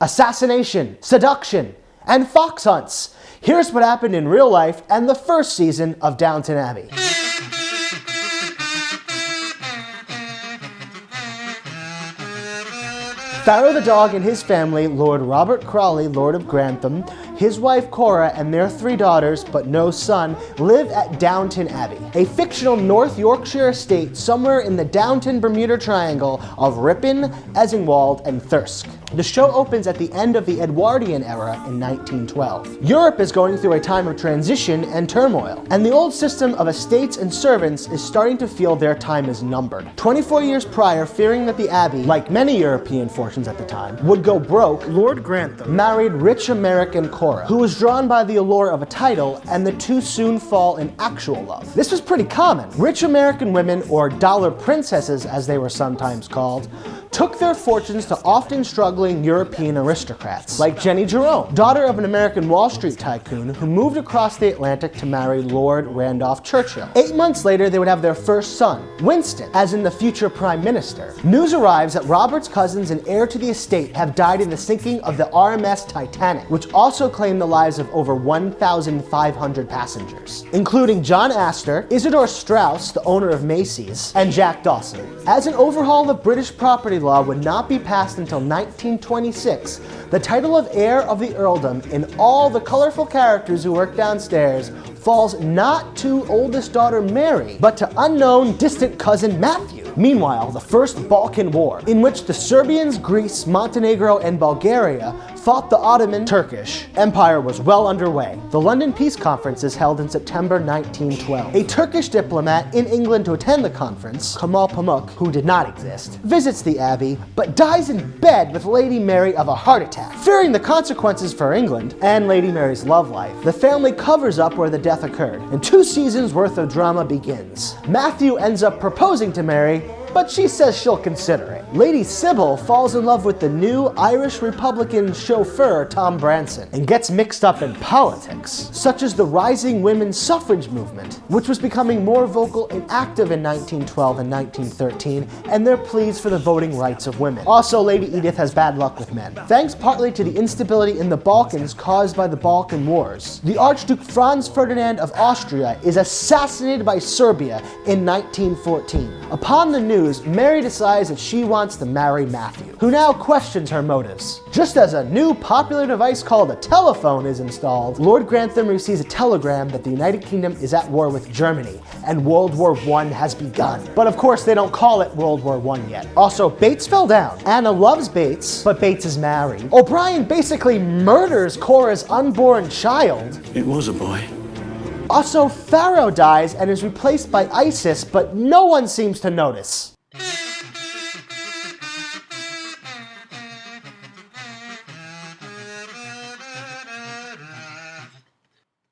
assassination, seduction, and fox hunts. Here's what happened in real life and the first season of Downton Abbey. Pharaoh the dog and his family, Lord Robert Crawley, Lord of Grantham, his wife Cora, and their 3 daughters, but no son, live at Downton Abbey, a fictional North Yorkshire estate somewhere in the Downton Bermuda triangle of Ripon, Easingwold, and Thirsk. The show opens at the end of the Edwardian era in 1912. Europe is going through a time of transition and turmoil, and the old system of estates and servants is starting to feel their time is numbered. 24 years prior, fearing that the Abbey, like many European fortunes at the time, would go broke, Lord Grantham married rich American Cora, who was drawn by the allure of a title, and the two soon fall in actual love. This was pretty common. Rich American women, or dollar princesses as they were sometimes called, took their fortunes to often struggling European aristocrats, like Jenny Jerome, daughter of an American Wall Street tycoon who moved across the Atlantic to marry Lord Randolph Churchill. 8 months later, they would have their first son, Winston, as in the future Prime Minister. News arrives that Robert's cousins and heir to the estate have died in the sinking of the RMS Titanic, which also claimed the lives of over 1,500 passengers, including John Astor, Isidore Straus, the owner of Macy's, and Jack Dawson. As an overhaul of British property law would not be passed until 1926, the title of heir of the earldom in all the colorful characters who work downstairs falls not to oldest daughter Mary, but to unknown distant cousin Matthew. Meanwhile, the First Balkan War, in which the Serbians, Greece, Montenegro, and Bulgaria fought the Ottoman Turkish Empire, was well underway. The London Peace Conference is held in September 1912. A Turkish diplomat in England to attend the conference, Kemal Pamuk, who did not exist, visits the Abbey, but dies in bed with Lady Mary of a heart attack. Fearing the consequences for England and Lady Mary's love life, the family covers up where the death occurred, and 2 seasons worth of drama begins. Matthew ends up proposing to Mary, but she says she'll consider it. Lady Sybil falls in love with the new Irish Republican chauffeur Tom Branson and gets mixed up in politics, such as the rising women's suffrage movement, which was becoming more vocal and active in 1912 and 1913, and their pleas for the voting rights of women. Also, Lady Edith has bad luck with men. Thanks partly to the instability in the Balkans caused by the Balkan Wars, the Archduke Franz Ferdinand of Austria is assassinated by Serbia in 1914. Upon the news, Mary decides that she wants to marry Matthew, who now questions her motives. Just as a new popular device called a telephone is installed, Lord Grantham receives a telegram that the United Kingdom is at war with Germany, and World War I has begun. But of course, they don't call it World War I yet. Also, Bates fell down. Anna loves Bates, but Bates is married. O'Brien basically murders Cora's unborn child. It was a boy. Also, Pharaoh dies and is replaced by Isis, but no one seems to notice.